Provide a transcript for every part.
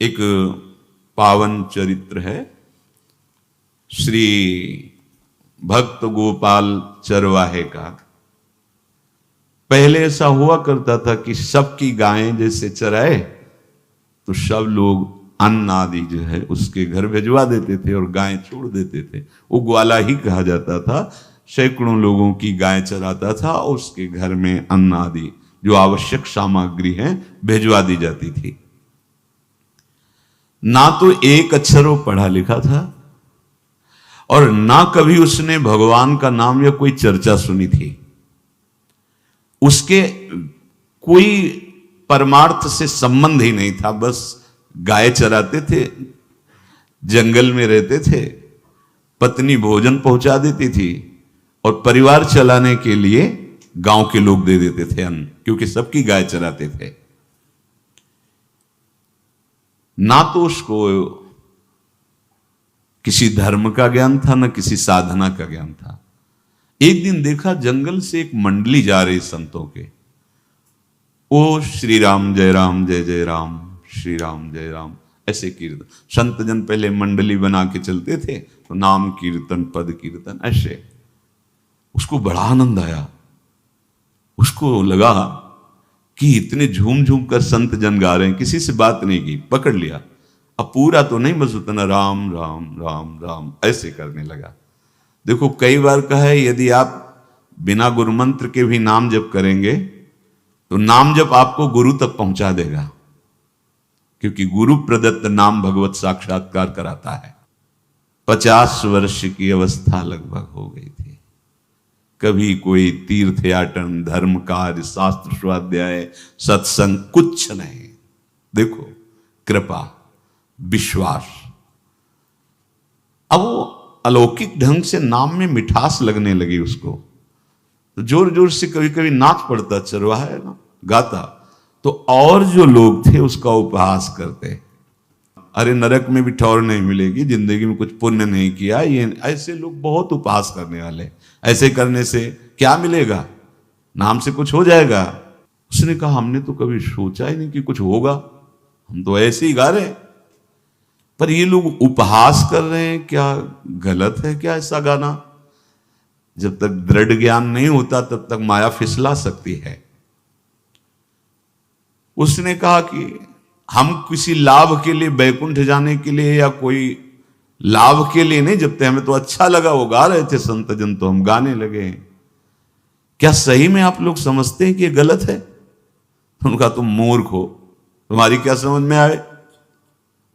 एक पावन चरित्र है श्री भक्त गोपाल चरवाहे का। पहले ऐसा हुआ करता था कि सबकी गायें जैसे चराए तो सब लोग अन्न आदि जो है उसके घर भिजवा देते थे और गायें छोड़ देते थे। वो ग्वाला ही कहा जाता था। सैकड़ों लोगों की गाय चराता था और उसके घर में अन्न आदि जो आवश्यक सामग्री है भिजवा दी जाती थी। ना तो एक अक्षर वो पढ़ा लिखा था और ना कभी उसने भगवान का नाम या कोई चर्चा सुनी थी। उसके कोई परमार्थ से संबंध ही नहीं था। बस गाय चराते थे, जंगल में रहते थे, पत्नी भोजन पहुंचा देती थी और परिवार चलाने के लिए गांव के लोग दे देते थे अन्न, क्योंकि सबकी गाय चराते थे। ना तो उसको किसी धर्म का ज्ञान था, ना किसी साधना का ज्ञान था। एक दिन देखा जंगल से एक मंडली जा रही संतों के। ओ श्री राम जय राम जय जय राम, श्री राम जय राम, ऐसे कीर्तन। संत जन पहले मंडली बना के चलते थे तो नाम कीर्तन पद कीर्तन ऐसे। उसको बड़ा आनंद आया। उसको लगा कि इतने झूम झूम कर संत जन गा रहे हैं, किसी से बात नहीं की, पकड़ लिया। अब पूरा तो नहीं, बस उतना राम राम राम राम ऐसे करने लगा। देखो कई बार कहा है यदि आप बिना गुरु मंत्र के भी नाम जप करेंगे तो नाम जप आपको गुरु तक पहुंचा देगा, क्योंकि गुरु प्रदत्त नाम भगवत साक्षात्कार कराता है। 50 वर्ष की अवस्था लगभग हो गई थी। कभी कोई तीर्थ याटन, धर्म कार्य, शास्त्र स्वाध्याय, सत्संग कुछ नहीं। देखो कृपा, विश्वास। अब वो अलौकिक ढंग से नाम में मिठास लगने लगी उसको, तो जोर जोर से कभी कभी नाच पड़ता, चरवाहा है ना, गाता, तो और जो लोग थे उसका उपहास करते। अरे नरक में भी ठौर नहीं मिलेगी, जिंदगी में कुछ पुण्य नहीं किया, ये ऐसे लोग बहुत उपहास करने वाले। ऐसे करने से क्या मिलेगा, नाम से कुछ हो जाएगा। उसने कहा हमने तो कभी सोचा ही नहीं कि कुछ होगा, हम तो ऐसे ही गा रहे हैं। पर ये लोग उपहास कर रहे हैं, क्या गलत है क्या ऐसा गाना? जब तक दृढ़ ज्ञान नहीं होता तब तक माया फिसला सकती है। उसने कहा कि हम किसी लाभ के लिए, बैकुंठ जाने के लिए या कोई लाभ के लिए नहीं जपते, हमें तो अच्छा लगा, वो गा रहे थे संत जन तो हम गाने लगे। क्या सही में आप लोग समझते हैं कि ये गलत है? उनका तुम मूर्ख हो, तुम्हारी क्या समझ में आए?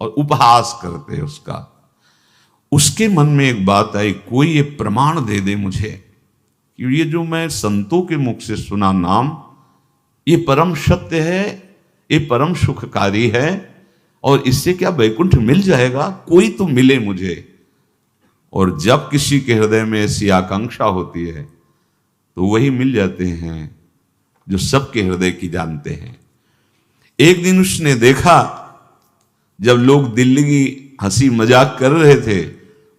और उपहास करते उसका। उसके मन में एक बात आई, कोई ये प्रमाण दे दे मुझे कि ये जो मैं संतों के मुख से सुना नाम, ये परम सत्य है, ये परम सुखकारी है और इससे क्या वैकुंठ मिल जाएगा? कोई तो मिले मुझे। और जब किसी के हृदय में ऐसी आकांक्षा होती है तो वही मिल जाते हैं जो सबके हृदय की जानते हैं। एक दिन उसने देखा जब लोग दिल्ली की हंसी मजाक कर रहे थे,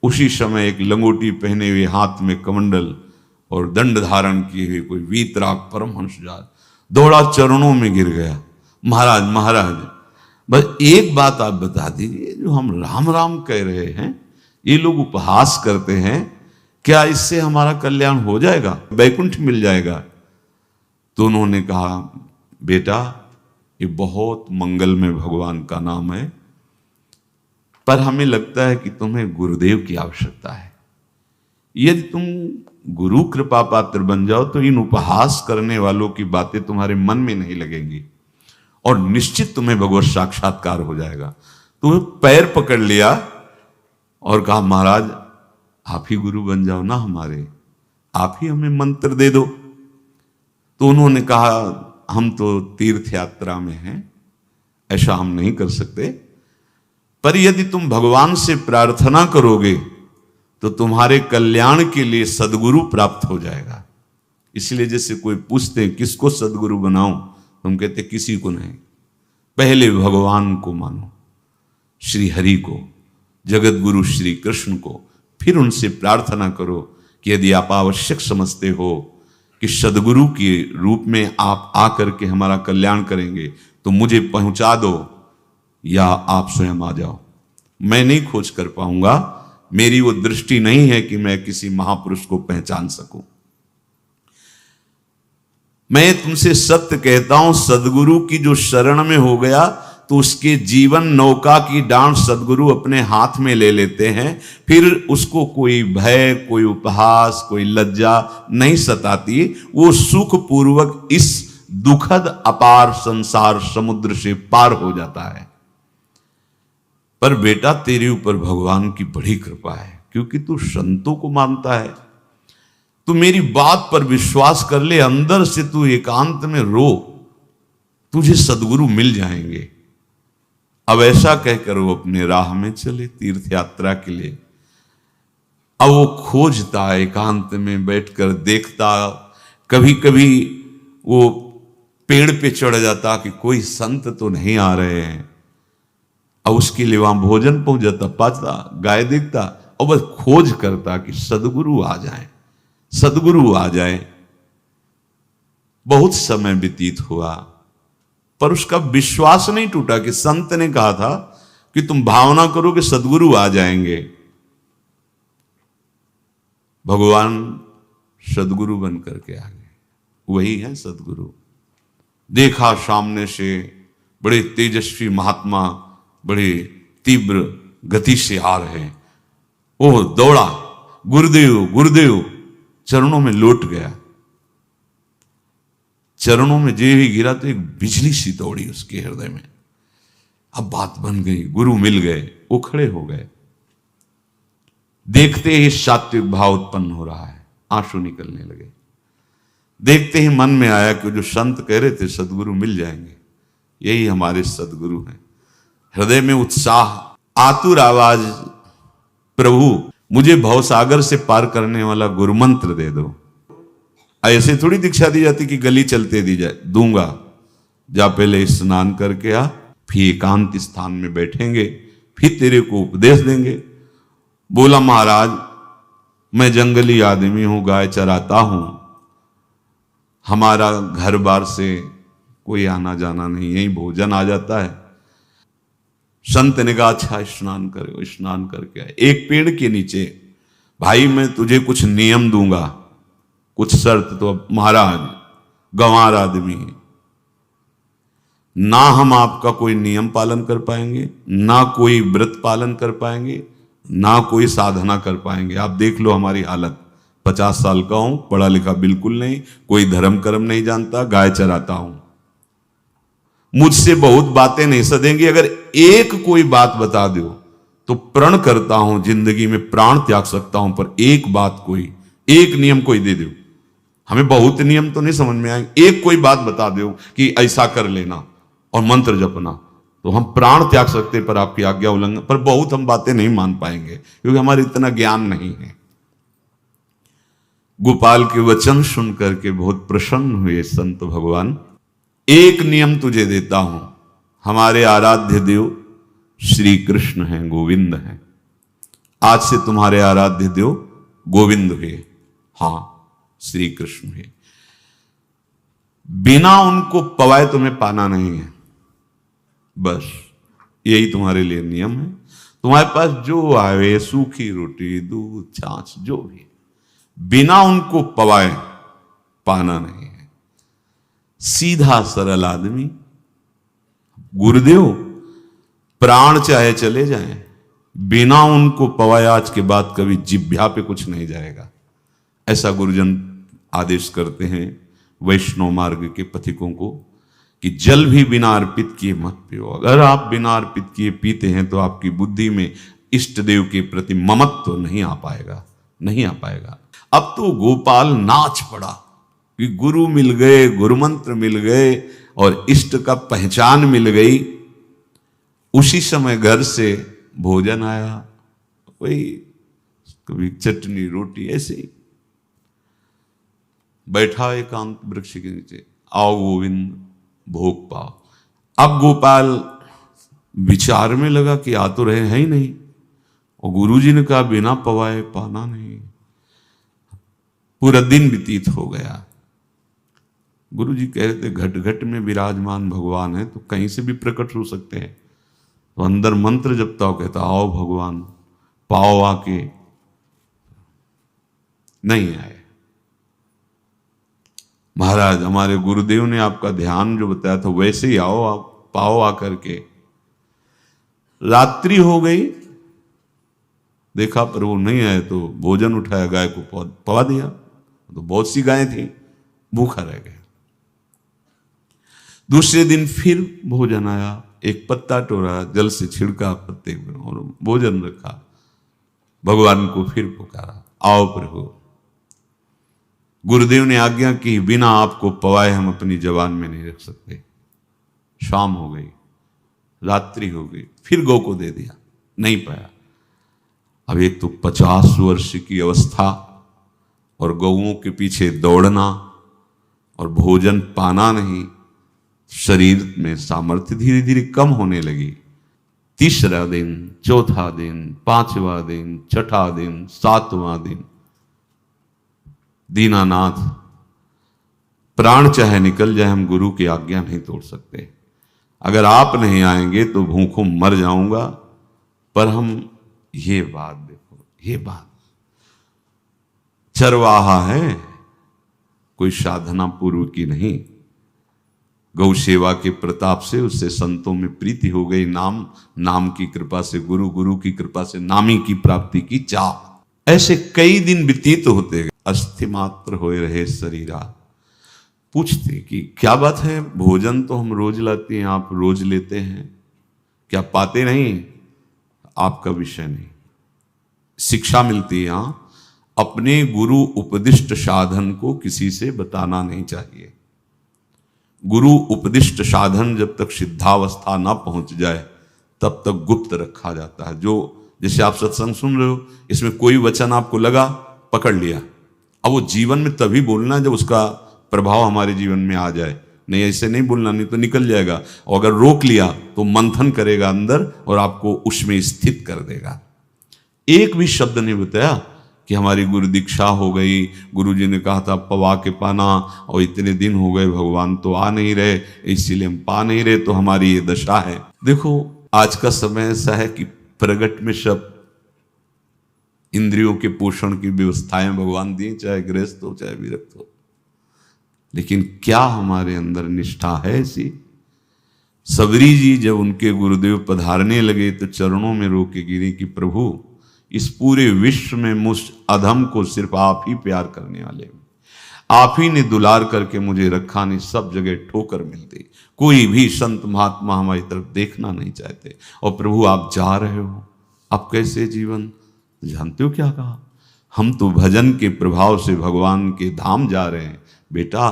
उसी समय एक लंगोटी पहने हुए, हाथ में कमंडल और दंड धारण किए हुए कोई वीतराग परमहंस दौड़ा, चरणों में गिर गया। महाराज महाराज, बस एक बात आप बता दीजिए, जो हम राम राम कह रहे हैं, ये लोग उपहास करते हैं, क्या इससे हमारा कल्याण हो जाएगा, वैकुंठ मिल जाएगा? तो उन्होंने कहा बेटा ये बहुत मंगल में भगवान का नाम है, पर हमें लगता है कि तुम्हें गुरुदेव की आवश्यकता है। यदि तुम गुरु कृपा पात्र बन जाओ तो इन उपहास करने वालों की बातें तुम्हारे मन में नहीं लगेंगी और निश्चित तुम्हें भगवत साक्षात्कार हो जाएगा। तो पैर पकड़ लिया और कहा महाराज आप ही गुरु बन जाओ ना हमारे, आप ही हमें मंत्र दे दो। तो उन्होंने कहा हम तो तीर्थ यात्रा में हैं, ऐसा हम नहीं कर सकते, पर यदि तुम भगवान से प्रार्थना करोगे तो तुम्हारे कल्याण के लिए सदगुरु प्राप्त हो जाएगा। इसलिए जैसे कोई पूछते किसको सदगुरु बनाऊं, तुम कहते किसी को नहीं, पहले भगवान को मानो, श्री हरि को, जगत गुरु श्री कृष्ण को, फिर उनसे प्रार्थना करो कि यदि आप आवश्यक समझते हो कि सदगुरु के रूप में आप आकर के हमारा कल्याण करेंगे तो मुझे पहुंचा दो, या आप स्वयं आ जाओ। मैं नहीं खोज कर पाऊंगा, मेरी वो दृष्टि नहीं है कि मैं किसी महापुरुष को पहचान सकूं। मैं तुमसे सत्य कहता हूं, सदगुरु की जो शरण में हो गया तो उसके जीवन नौका की डांट सदगुरु अपने हाथ में ले लेते हैं। फिर उसको कोई भय, कोई उपहास, कोई लज्जा नहीं सताती। वो सुख पूर्वक इस दुखद अपार संसार समुद्र से पार हो जाता है। पर बेटा, तेरे ऊपर भगवान की बड़ी कृपा है, क्योंकि तू संतों को मानता है। तू मेरी बात पर विश्वास कर ले, अंदर से तू एकांत में रो, तुझे सदगुरु मिल जाएंगे। अब ऐसा कहकर वो अपने राह में चले तीर्थ यात्रा के लिए। अब वो खोजता, एकांत में बैठकर देखता। कभी कभी वो पेड़ पे चढ़ जाता कि कोई संत तो नहीं आ रहे हैं। अब उसके लिए वहां भोजन पहुंच जाता, पाता, गाय देखता और बस खोज करता कि सदगुरु आ जाए, सदगुरु आ जाए। बहुत समय व्यतीत हुआ, पर उसका विश्वास नहीं टूटा कि संत ने कहा था कि तुम भावना करो कि सदगुरु आ जाएंगे। भगवान सदगुरु बन करके आ गए। वही है सदगुरु। देखा सामने से बड़े तेजस्वी महात्मा बड़े तीव्र गति से आ रहे हैं। वो दौड़ा, गुरुदेव गुरुदेव, चरणों में लौट गया। चरणों में जे ही गिरा तो एक बिजली सी दौड़ी उसके हृदय में। अब बात बन गई, गुरु मिल गए। वो खड़े हो गए। देखते ही सात्विक भाव उत्पन्न हो रहा है, आंसू निकलने लगे। देखते ही मन में आया कि जो संत कह रहे थे सदगुरु मिल जाएंगे, यही हमारे सदगुरु हैं। हृदय में उत्साह, आतुर आवाज, प्रभु मुझे भवसागर से पार करने वाला गुरु मंत्र दे दो। ऐसे थोड़ी दीक्षा दी जाती कि गली चलते दी जाए, दूंगा। जा पहले स्नान करके आ, फिर एकांत स्थान में बैठेंगे, फिर तेरे को उपदेश देंगे। बोला महाराज, मैं जंगली आदमी हूं, गाय चराता हूं, हमारा घर बार से कोई आना जाना नहीं, यही भोजन आ जाता है। संत ने कहा अच्छा स्नान करो। स्नान करके आए, एक पेड़ के नीचे। भाई मैं तुझे कुछ नियम दूंगा, कुछ शर्त। तो महाराज गंवार आदमी है, ना हम आपका कोई नियम पालन कर पाएंगे, ना कोई व्रत पालन कर पाएंगे, ना कोई साधना कर पाएंगे। आप देख लो हमारी हालत। 50 साल का हूं, पढ़ा लिखा बिल्कुल नहीं, कोई धर्म कर्म नहीं जानता, गाय चराता हूं। मुझसे बहुत बातें नहीं सदेंगी, अगर एक कोई बात बता दो तो प्रण करता हूं जिंदगी में प्राण त्याग सकता हूं, पर एक बात, कोई एक नियम कोई दे दो। हमें बहुत नियम तो नहीं समझ में आएंगे, एक कोई बात बता दो कि ऐसा कर लेना और मंत्र जपना, तो हम प्राण त्याग सकते, पर आपकी आज्ञा उल्लंघन, पर बहुत हम बातें नहीं मान पाएंगे क्योंकि हमारे इतना ज्ञान नहीं है। गोपाल के वचन सुन करके बहुत प्रसन्न हुए संत भगवान। एक नियम तुझे देता हूं, हमारे आराध्य देव श्री कृष्ण हैं, गोविंद हैं। आज से तुम्हारे आराध्य देव गोविंद हुए, हां श्री कृष्ण हुए। बिना उनको पवाए तुम्हें पाना नहीं है, बस यही तुम्हारे लिए नियम है। तुम्हारे पास जो आवे, सूखी रोटी, दूध, छाछ, जो भी, बिना उनको पवाए पाना नहीं है। सीधा सरल आदमी। गुरुदेव प्राण चाहे चले जाएं, बिना उनको पवाए आज के बाद कभी जिह्वा पे कुछ नहीं जाएगा। ऐसा गुरुजन आदेश करते हैं वैष्णव मार्ग के पथिकों को कि जल भी बिना अर्पित किए मत पियो। अगर आप बिना अर्पित किए पीते हैं तो आपकी बुद्धि में इष्ट देव के प्रति ममत्व तो नहीं आ पाएगा, नहीं आ पाएगा। अब तो गोपाल नाच पड़ा कि गुरु मिल गए, गुरु मंत्र मिल गए और इष्ट का पहचान मिल गई। उसी समय घर से भोजन आया, वही कभी चटनी रोटी, ऐसे ही बैठा एकांत वृक्ष के नीचे। आओ गोविंद भोग पाओ। अब गोपाल विचार में लगा कि आ तो रहे हैं ही नहीं, और गुरुजी ने कहा बिना पवाए पाना नहीं। पूरा दिन व्यतीत हो गया। गुरुजी कह रहे थे घट घट में विराजमान भगवान है तो कहीं से भी प्रकट हो सकते हैं, तो अंदर मंत्र जपता हो, कहता आओ भगवान, पाओ आके, नहीं आए। महाराज हमारे गुरुदेव ने आपका ध्यान जो बताया था वैसे ही आओ, आप पाओ आकर के। रात्रि हो गई, देखा पर वो नहीं आए, तो भोजन उठाया, गाय को पवा दिया। तो बहुत सी गायें थी, भूखा रह गया। दूसरे दिन फिर भोजन आया, एक पत्ता टोरा, जल से छिड़का पत्ते में और भोजन रखा। भगवान को फिर पुकारा, आओ प्रभु। गुरुदेव ने आज्ञा की, बिना आपको पवाए हम अपनी जबान में नहीं रख सकते। शाम हो गई, रात्रि हो गई, फिर गौ को दे दिया, नहीं पाया। अब एक तो 50 वर्ष की अवस्था और गौओं के पीछे दौड़ना और भोजन पाना नहीं, शरीर में सामर्थ्य धीरे धीरे कम होने लगी। तीसरा दिन, चौथा दिन, पांचवा दिन, छठा दिन, सातवां दिन, दीनानाथ प्राण चाहे निकल जाए, हम गुरु की आज्ञा नहीं तोड़ सकते। अगर आप नहीं आएंगे तो भूखों मर जाऊंगा। पर हम ये बात देखो, ये बात चरवाहा है, कोई साधना पूर्व की नहीं। गौ सेवा के प्रताप से उससे संतों में प्रीति हो गई, नाम की कृपा से गुरु, गुरु की कृपा से नामी की प्राप्ति की चाह। ऐसे कई दिन व्यतीत होते गए। अस्थि मात्र होए रहे शरीरा। पूछते कि क्या बात है, भोजन तो हम रोज लाते हैं, आप रोज लेते हैं, क्या पाते नहीं? आपका विषय नहीं। शिक्षा मिलती है यहां, अपने गुरु उपदिष्ट साधन को किसी से बताना नहीं चाहिए। गुरु उपदिष्ट साधन जब तक सिद्धावस्था ना पहुंच जाए तब तक गुप्त रखा जाता है। जो जैसे आप सत्संग सुन रहे हो, इसमें कोई वचन आपको लगा, पकड़ लिया, अब वो जीवन में तभी बोलना जब उसका प्रभाव हमारे जीवन में आ जाए। नहीं ऐसे नहीं बोलना, नहीं तो निकल जाएगा। और अगर रोक लिया तो मंथन करेगा अंदर और आपको उसमें स्थित कर देगा। एक भी शब्द नहीं बताया कि हमारी गुरु दीक्षा हो गई, गुरु जी ने कहा था पवा के पाना, और इतने दिन हो गए भगवान तो आ नहीं रहे, इसीलिए हम पा नहीं रहे, तो हमारी ये दशा है। देखो आज का समय ऐसा है कि प्रगट में सब इंद्रियों के पोषण की व्यवस्थाएं भगवान दी, चाहे गृहस्थ हो चाहे विरक्त हो, लेकिन क्या हमारे अंदर निष्ठा है ऐसी? सबरी जी जब उनके गुरुदेव पधारने लगे तो चरणों में रो के गिरे कि प्रभु, इस पूरे विश्व में मुझ अधम को सिर्फ आप ही प्यार करने वाले, आप ही ने दुलार करके मुझे रखा, नहीं सब जगह ठोकर मिलती, कोई भी संत महात्मा हमारी तरफ देखना नहीं चाहते, और प्रभु आप जा रहे हो, आप कैसे जीवन? जानते हो क्या कहा? हम तो भजन के प्रभाव से भगवान के धाम जा रहे हैं बेटा,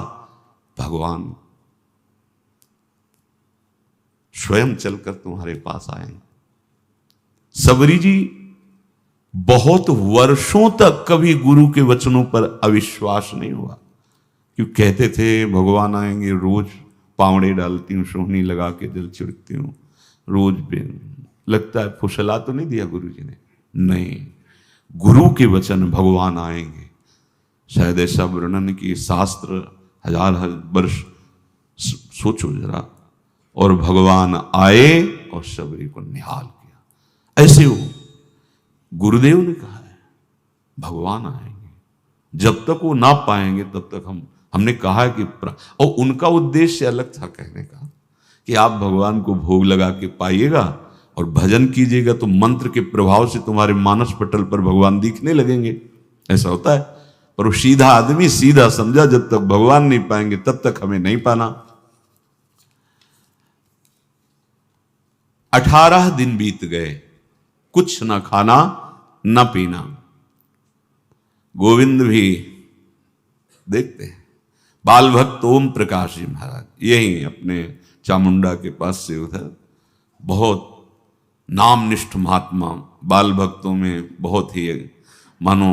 भगवान स्वयं चलकर तुम्हारे पास आएंगे। सबरी जी बहुत वर्षों तक कभी गुरु के वचनों पर अविश्वास नहीं हुआ, क्यों कहते थे भगवान आएंगे, रोज पावड़े डालती हूँ, सोहनी लगा के जल छिड़कती हूँ, रोज लगता है फुसला तो नहीं दिया गुरु जी ने? नहीं, गुरु के वचन भगवान आएंगे। शायद ऐसा वर्णन कि शास्त्र हजार वर्ष सोचो जरा, और भगवान आए और सबरी को निहाल किया। ऐसे हो गुरुदेव ने कहा है भगवान आएंगे, जब तक वो ना पाएंगे तब तक हमने कहा है कि और उनका उद्देश्य अलग था कहने का कि आप भगवान को भोग लगा के पाइएगा और भजन कीजिएगा तो मंत्र के प्रभाव से तुम्हारे मानस पटल पर भगवान दिखने लगेंगे। ऐसा होता है, पर वो सीधा आदमी सीधा समझा, जब तक भगवान नहीं पाएंगे तब तक हमें नहीं पाना। 18 दिन बीत गए, कुछ न खाना न पीना। गोविंद भी देखते हैं, बाल भक्त ओम प्रकाश जी महाराज यही अपने चामुंडा के पास से उधर, बहुत नामनिष्ठ महात्मा, बाल भक्तों में बहुत ही मानो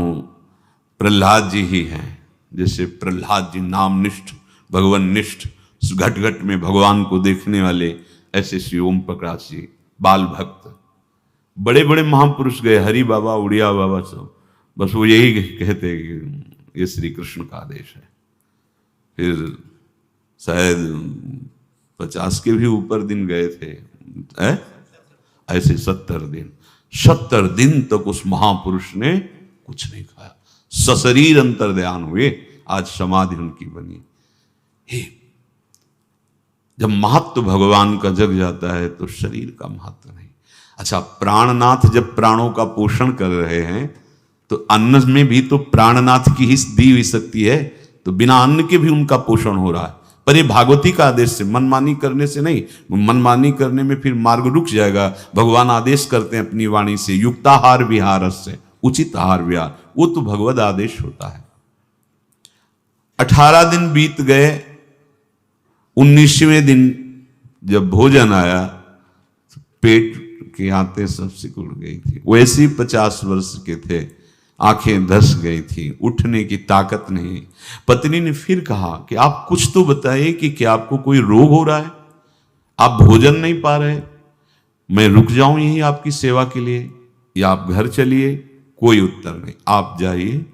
प्रहलाद जी ही हैं। जैसे प्रहलाद जी नामनिष्ठ भगवान निष्ठ, घट घट में भगवान को देखने वाले, ऐसे श्री ओम प्रकाश जी बाल भक्त। बड़े बड़े महापुरुष गए, हरि बाबा, उड़िया बाबा, सब बस वो यही कहते कि ये श्री कृष्ण का आदेश है। फिर शायद 50 के भी ऊपर दिन गए थे, ऐसे 70 दिन तक उस महापुरुष ने कुछ नहीं खाया, सशरीर अंतर्ध्यान हुए। आज समाधि उनकी बनी। हे, जब महत्व भगवान का जग जाता है तो शरीर का महत्व नहीं। अच्छा, प्राणनाथ जब प्राणों का पोषण कर रहे हैं तो अन्न में भी तो प्राणनाथ की ही दी हुई शक्ति है, तो बिना अन्न के भी उनका पोषण हो रहा है। पर ये भागवती का आदेश से, मनमानी करने से नहीं। मनमानी करने में फिर मार्ग रुक जाएगा। भगवान आदेश करते हैं अपनी वाणी से, युक्ताहार विहार से, उचित आहार विहार, वो तो भगवद आदेश होता है। 18 दिन बीत गए। 19वें दिन जब भोजन आया तो पेट के आते सब सिकुड़ गई थी। वैसे ही 50 वर्ष के थे, आंखें धस गई थी, उठने की ताकत नहीं। पत्नी ने फिर कहा कि आप कुछ तो बताइए कि क्या आपको कोई रोग हो रहा है? आप भोजन नहीं पा रहे, मैं रुक जाऊं यही आपकी सेवा के लिए, या आप घर चलिए? कोई उत्तर नहीं। आप जाइए,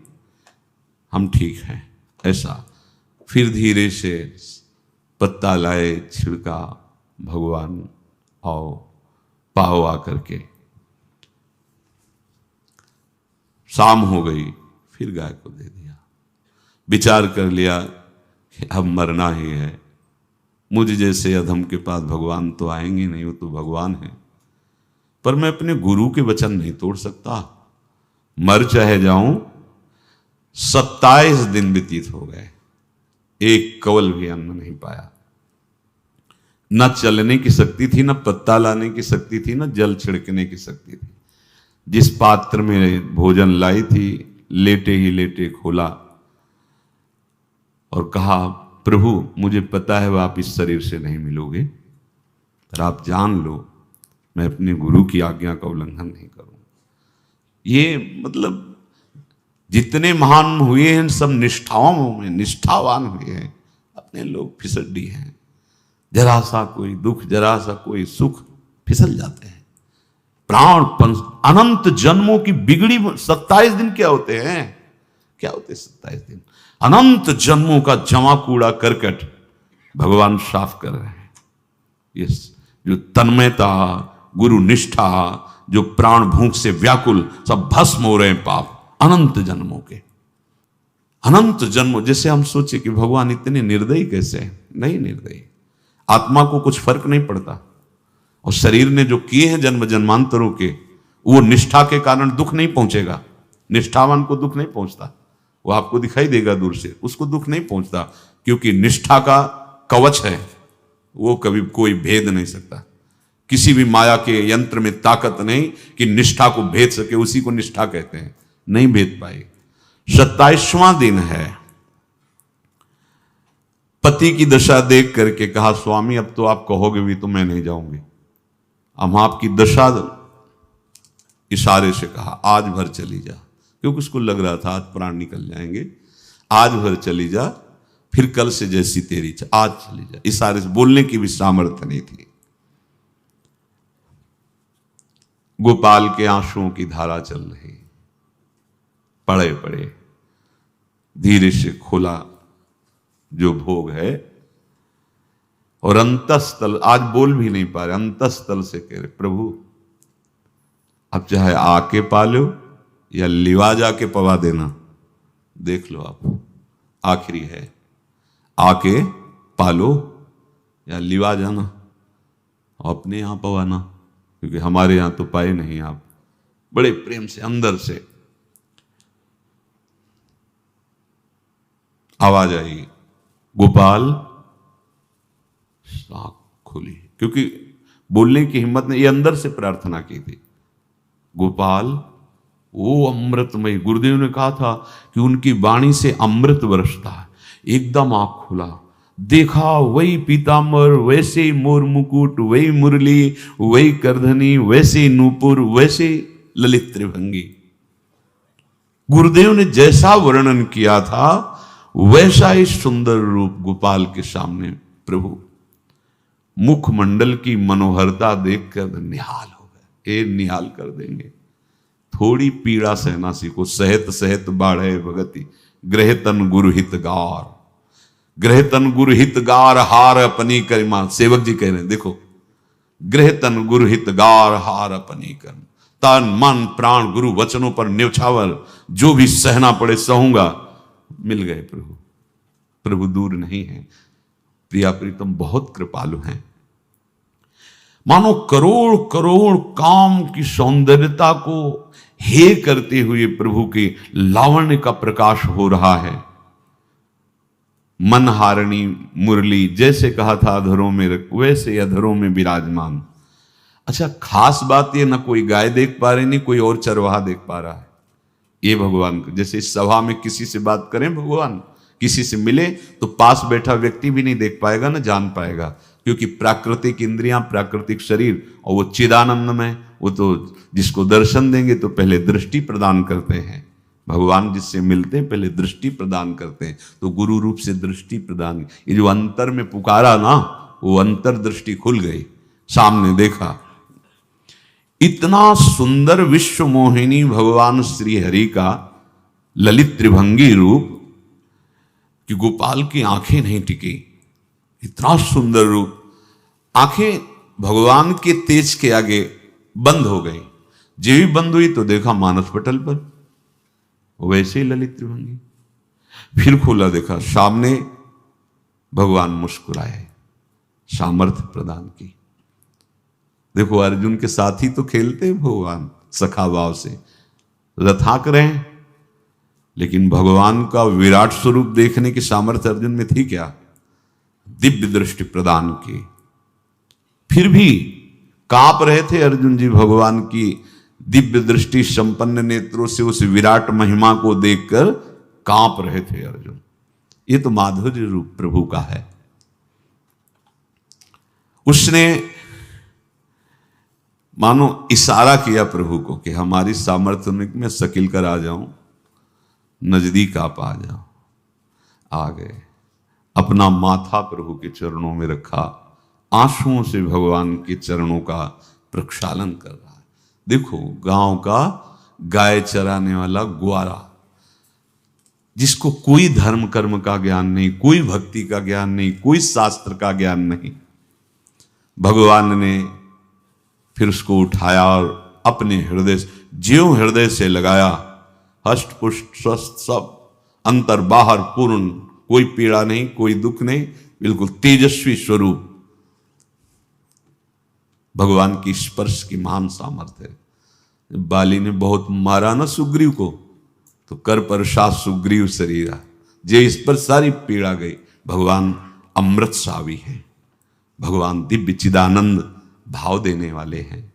हम ठीक हैं, ऐसा। फिर धीरे से पत्ता लाए, छिड़का, भगवान आओ पाओ आकर के। शाम हो गई, फिर गाय को दे दिया। विचार कर लिया कि अब मरना ही है, मुझ जैसे अधम के पास भगवान तो आएंगे नहीं, वो तो भगवान है। पर मैं अपने गुरु के वचन नहीं तोड़ सकता, मर चाहे जाऊं। 27 दिन व्यतीत हो गए, एक कवल भी अन्न नहीं पाया। न चलने की शक्ति थी, न पत्ता लाने की शक्ति थी, न जल छिड़कने की शक्ति थी। जिस पात्र में भोजन लाई थी, लेटे ही लेटे खोला और कहा, प्रभु मुझे पता है आप इस शरीर से नहीं मिलोगे, पर आप जान लो मैं अपने गुरु की आज्ञा का उल्लंघन नहीं करूं। ये मतलब जितने महान हुए हैं सब निष्ठाओं में निष्ठावान हुए हैं। अपने लोग फिसड्डी हैं, जरा सा कोई दुख, जरा सा कोई सुख, फिसल जाते हैं। प्राण अनंत जन्मों की बिगड़ी 27 दिन क्या होते हैं? क्या होते 27 दिन? अनंत जन्मों का जमा कूड़ा करकट भगवान साफ कर रहे हैं। ये जो तन्मयता, गुरु निष्ठा, जो प्राण भूख से व्याकुल, सब भस्म हो रहे हैं पाप अनंत जन्मों के। अनंत जन्मों, जैसे हम सोचे कि भगवान इतने निर्दयी कैसे हैं? नहीं निर्दयी, आत्मा को कुछ फर्क नहीं पड़ता। और शरीर ने जो किए हैं जन्म जन्मांतरों के, वो निष्ठा के कारण दुख नहीं पहुंचेगा। निष्ठावान को दुख नहीं पहुंचता, वो आपको दिखाई देगा दूर से, उसको दुख नहीं पहुंचता, क्योंकि निष्ठा का कवच है, वो कभी कोई भेद नहीं सकता। किसी भी माया के यंत्र में ताकत नहीं कि निष्ठा को भेद सके, उसी को निष्ठा कहते हैं। नहीं भेद पाई। 27वां दिन है। पति की दशा देख करके कहा, स्वामी अब तो आप कहोगे भी तो मैं नहीं जाऊंगी। हम आपकी दशा, इशारे से कहा, आज भर चली जा, क्योंकि उसको लग रहा था आज प्राण निकल जाएंगे। आज भर चली जा, फिर कल से जैसी तेरी आज चली जा। इशारे से, बोलने की भी सामर्थ्य नहीं थी। गोपाल के आंसुओं की धारा चल रही, पड़े पड़े धीरे से खोला जो भोग है, और अंतस्थल, आज बोल भी नहीं पा रहे, अंतस्थल से कह रहे, प्रभु अब चाहे आके पालो या लिवा जाके पवा देना, देख लो आप, आखिरी है, आके पालो या लिवा जाना, अपने यहां पवाना, क्योंकि हमारे यहां तो पाए नहीं आप। बड़े प्रेम से अंदर से आवाज आई, गोपाल। आंख खुली, क्योंकि बोलने की हिम्मत ने, ये अंदर से प्रार्थना की थी, गोपाल वो अमृतमय। गुरुदेव ने कहा था कि उनकी वाणी से अमृत बरसता है। एकदम आंख खुला, देखा वही पीतांबर, वैसे ही मोर मुकुट, वही मुरली, वही करधनी, वैसे नूपुर, वैसे ललित त्रिभंगी। गुरुदेव ने जैसा वर्णन किया था वैसा ही सुंदर रूप गोपाल के सामने। प्रभु मुखमंडल की मनोहरता देखकर निहाल हो गए। ये निहाल कर देंगे। थोड़ी पीड़ा सहना सीखो, सहत सहत बाढ़े भगति, ग्रह तन गुरु हितगार, ग्रह तन गुरु हितगार, हार अपनी करिमा। सेवक जी कह रहे हैं, देखो गृह तन गुरु हित गार हार अपनी कर, तन मन प्राण गुरु वचनों पर न्यौछावर, जो भी सहना पड़े सहूंगा। मिल गए प्रभु, प्रभु दूर नहीं है। प्रिया प्रीतम बहुत कृपालु हैं। मानो करोड़ करोड़ काम की सौंदर्यता को हे करते हुए प्रभु के लावण्य का प्रकाश हो रहा है। मनहारिणी मुरली, जैसे कहा था अधरों में वैसे अधरों में विराजमान। अच्छा, खास बात ये, ना कोई गाय देख पा रहे, नहीं कोई और चरवाहा देख पा रहा है। ये भगवान, जैसे इस सभा में किसी से बात करें भगवान, किसी से मिले तो पास बैठा व्यक्ति भी नहीं देख पाएगा, ना जान पाएगा, क्योंकि प्राकृतिक इंद्रियां, प्राकृतिक शरीर, और वो चिदानंद में, वो तो जिसको दर्शन देंगे तो पहले दृष्टि प्रदान करते हैं। भगवान जिससे मिलते हैं पहले दृष्टि प्रदान करते हैं, तो गुरु रूप से दृष्टि प्रदान। ये जो अंतर में पुकारा ना, वो अंतर दृष्टि खुल गई, सामने देखा। इतना सुंदर विश्व मोहिनी भगवान श्री हरि का ललित त्रिभंगी रूप कि गोपाल की आंखें नहीं टिकी। इतना सुंदर रूप, आंखें भगवान के तेज के आगे बंद हो गई। जो भी बंद हुई तो देखा मानस पटल पर वैसे ही ललित त्रिभंगी। फिर खोला, देखा सामने भगवान मुस्कुराए, सामर्थ्य प्रदान की। देखो अर्जुन के साथ ही तो खेलते हैं भगवान सखा भाव से, रथाक रहे हैं, लेकिन भगवान का विराट स्वरूप देखने की सामर्थ्य अर्जुन में थी क्या? दिव्य दृष्टि प्रदान की। फिर भी कांप रहे थे अर्जुन जी भगवान की दिव्य दृष्टि संपन्न नेत्रों से उस विराट महिमा को देखकर कांप रहे थे अर्जुन। ये तो माधुर्य रूप प्रभु का है। उसने मानो इशारा किया प्रभु को कि हमारी सामर्थ्य में सकिल कर आ जाऊं, नजदीक आप आ जाओ। आ गए, अपना माथा प्रभु के चरणों में रखा, आंसुओं से भगवान के चरणों का प्रक्षालन कर रहा है। देखो गांव का गाय चराने वाला ग्वारा, जिसको कोई धर्म कर्म का ज्ञान नहीं, कोई भक्ति का ज्ञान नहीं, कोई शास्त्र का ज्ञान नहीं, भगवान ने फिर उसको उठाया और अपने हृदय से, ज्यों हृदय से लगाया, हष्ट पुष्ट स्वस्थ सब, अंतर बाहर पूर्ण, कोई पीड़ा नहीं, कोई दुख नहीं, बिल्कुल तेजस्वी स्वरूप। भगवान की स्पर्श की महान सामर्थ्य है। बाली ने बहुत मारा ना सुग्रीव को, तो कर प्रसाद सुग्रीव शरीरा, जे इस पर सारी पीड़ा गई। भगवान अमृत सावी है, भगवान दिव्य चिदानंद भाव देने वाले हैं।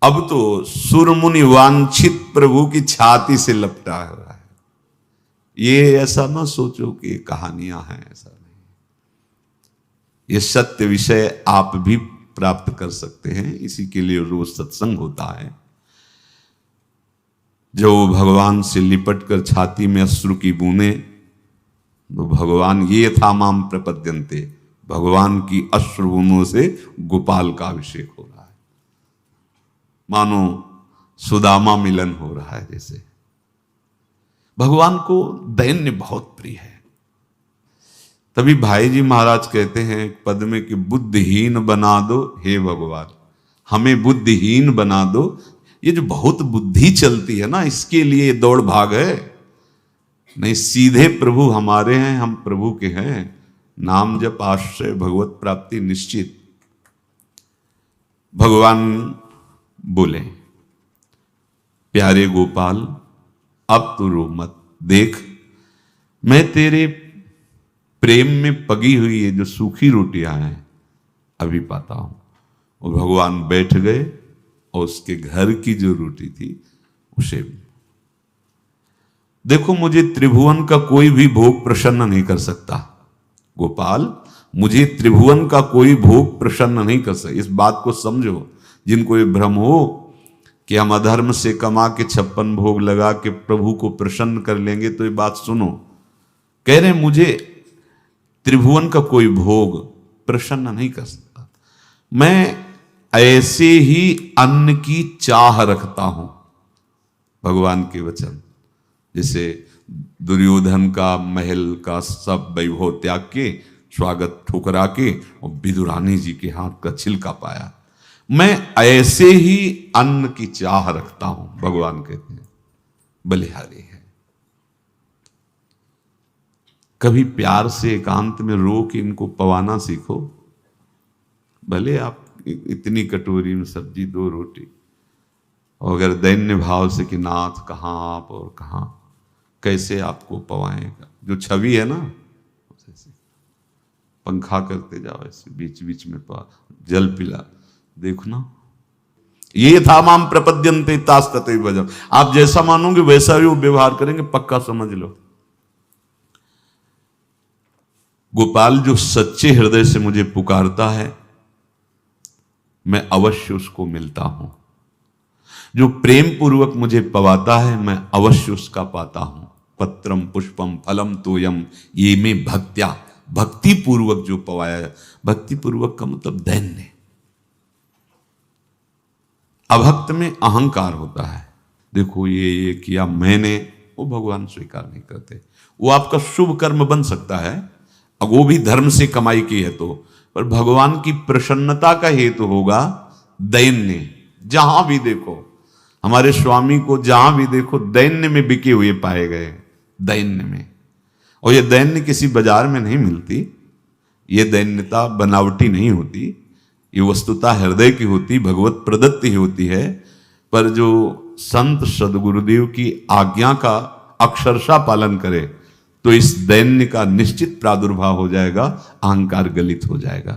अब तो सुरमुनि वांछित प्रभु की छाती से लपटा हुआ है। ये ऐसा ना सोचो कि ये कहानियां हैं, ऐसा नहीं। ये सत्य विषय आप भी प्राप्त कर सकते हैं, इसी के लिए रोज सत्संग होता है। जो भगवान से लिपट कर छाती में अश्रु की बूंदे, तो भगवान ये था माम प्रपद्यन्ते, भगवान की अश्रु बूंदों से गोपाल का अभिषेक हो रहा है। मानो सुदामा मिलन हो रहा है। जैसे भगवान को दैन्य बहुत प्रिय है। तभी भाई जी महाराज कहते हैं पद में कि बुद्धिहीन बना दो हे भगवान, हमें बुद्धिहीन बना दो। ये जो बहुत बुद्धि चलती है ना, इसके लिए दौड़ भाग है। नहीं, सीधे प्रभु हमारे हैं, हम प्रभु के हैं। नाम जप आश्रय भगवत प्राप्ति निश्चित। भगवान बोले, प्यारे गोपाल अब तो रो मत, देख मैं तेरे प्रेम में पगी हुई ये जो सूखी रोटियां हैं अभी पाता हूं। और भगवान बैठ गए और उसके घर की जो रोटी थी उसे, देखो मुझे त्रिभुवन का कोई भी भोग प्रसन्न नहीं कर सकता गोपाल, मुझे त्रिभुवन का कोई भोग प्रसन्न नहीं कर सकता। इस बात को समझो। जिनको ये भ्रम हो कि हम अधर्म से कमा के 56 भोग लगा के प्रभु को प्रसन्न कर लेंगे, तो ये बात सुनो। कह रहे मुझे त्रिभुवन का कोई भोग प्रसन्न नहीं कर सकता, मैं ऐसे ही अन्न की चाह रखता हूं। भगवान के वचन, जैसे दुर्योधन का महल का सब वैभव त्याग के, स्वागत ठुकरा के और विदुरानी जी के हाथ का छिलका पाया। मैं ऐसे ही अन्न की चाह रखता हूं, भगवान कहते हैं, बलिहारी है। कभी प्यार से एकांत में रो के इनको पवाना सीखो। भले आप इतनी कटोरी में सब्जी, 2 रोटी, और अगर दैन्य भाव से कि नाथ कहाँ आप और कहाँ, कैसे आपको पवाएगा, जो छवि है ना, पंखा करते जाओ ऐसे बीच बीच में जल पिला, देखो ना, ये था माम प्रपद्यन्ते तास्तते भजम। आप जैसा मानोगे वैसा ही वो व्यवहार करेंगे, पक्का समझ लो। गोपाल जो सच्चे हृदय से मुझे पुकारता है, मैं अवश्य उसको मिलता हूं। जो प्रेम पूर्वक मुझे पवाता है, मैं अवश्य उसका पाता हूं। पत्रम पुष्पम फलम तोयम ये में भक्त्या, भक्ति पूर्वक जो पवाया। भक्ति पूर्वक का मतलब दैन्य। अभक्त में अहंकार होता है, देखो ये किया मैंने, वो भगवान स्वीकार नहीं करते। वो आपका शुभ कर्म बन सकता है, अब वो भी धर्म से कमाई की है तो, पर भगवान की प्रसन्नता का हेतु होगा दैन्य। जहां भी देखो, हमारे स्वामी को जहां भी देखो दैन्य में बिके हुए पाए गए, दैन्य में। और ये दैन्य किसी बाजार में नहीं मिलती, ये दैन्यता बनावटी नहीं होती, ये वस्तुतः हृदय की होती, भगवत प्रदत्त ही होती है। पर जो संत सदगुरुदेव की आज्ञा का अक्षरशः पालन करे तो इस दैन्य का निश्चित प्रादुर्भाव हो जाएगा, अहंकार गलित हो जाएगा।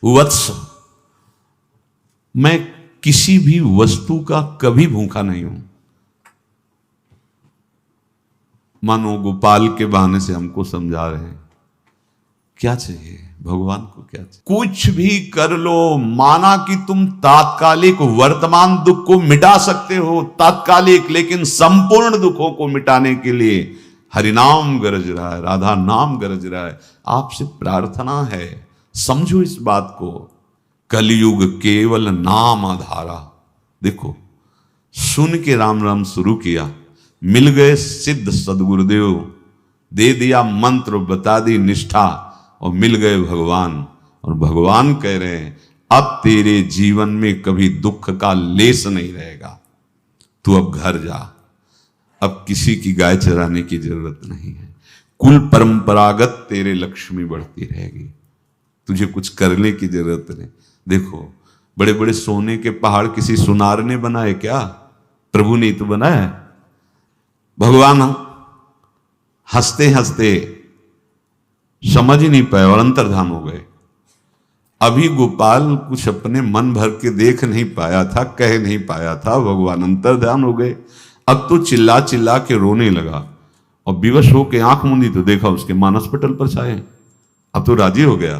वत्स, मैं किसी भी वस्तु का कभी भूखा नहीं हूं। मानो गोपाल के बहाने से हमको समझा रहे हैं, क्या चाहिए भगवान को, क्या चाहिए? कुछ भी कर लो, माना कि तुम तात्कालिक वर्तमान दुख को मिटा सकते हो, तात्कालिक, लेकिन संपूर्ण दुखों को मिटाने के लिए हरिनाम गरज रहा है, राधा नाम गरज रहा है। आपसे प्रार्थना है, समझो इस बात को। कलयुग केवल नाम आधारा। देखो, सुन के राम राम शुरू किया, मिल गए सिद्ध सदगुरुदेव, दे दिया मंत्र, बता दी निष्ठा, और मिल गए भगवान। और भगवान कह रहे हैं, अब तेरे जीवन में कभी दुख का लेस नहीं रहेगा, तू अब घर जा, अब किसी की गाय चराने की जरूरत नहीं है, कुल परंपरागत तेरे लक्ष्मी बढ़ती रहेगी, तुझे कुछ करने की जरूरत नहीं। देखो, बड़े बड़े सोने के पहाड़ किसी सुनार ने बनाए क्या? प्रभु ने तो बनाया। भगवान हंसते हंसते समझ ही नहीं पाए और अंतर्धान हो गए। अभी गोपाल कुछ अपने मन भर के देख नहीं पाया था, कह नहीं पाया था, भगवान अंतर्धान हो गए। अब तो चिल्ला चिल्ला के रोने लगा और विवश होके आंख मूंदी तो देखा उसके मानस पटल पर छाए। अब तो राजी हो गया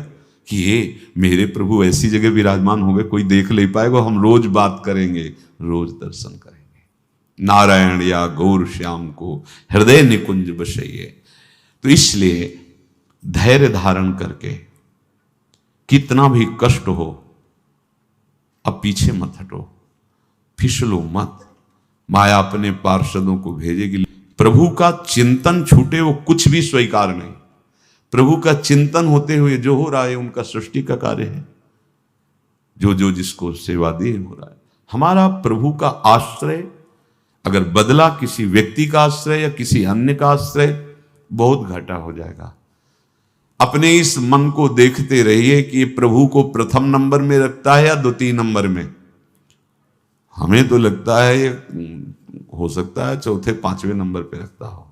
कि ये मेरे प्रभु ऐसी जगह विराजमान हो गए, कोई देख नहीं पाएगा, हम रोज बात करेंगे, रोज दर्शन करेंगे। नारायण या गौर श्याम को हृदय निकुंज बसइए। तो इसलिए धैर्य धारण करके, कितना भी कष्ट हो, अब पीछे मत हटो, फिसलो मत। माया अपने पार्षदों को भेजेगी। प्रभु का चिंतन छूटे वो कुछ भी स्वीकार नहीं। प्रभु का चिंतन होते हुए जो हो रहा है उनका सृष्टि का कार्य है, जो जो जिसको सेवा दी हो रहा है। हमारा प्रभु का आश्रय अगर बदला किसी व्यक्ति का आश्रय या किसी अन्य का आश्रय, बहुत घाटा हो जाएगा। अपने इस मन को देखते रहिए कि प्रभु को प्रथम नंबर में रखता है या द्वितीय नंबर में। हमें तो लगता है हो सकता है चौथे पांचवें नंबर पे रखता हो।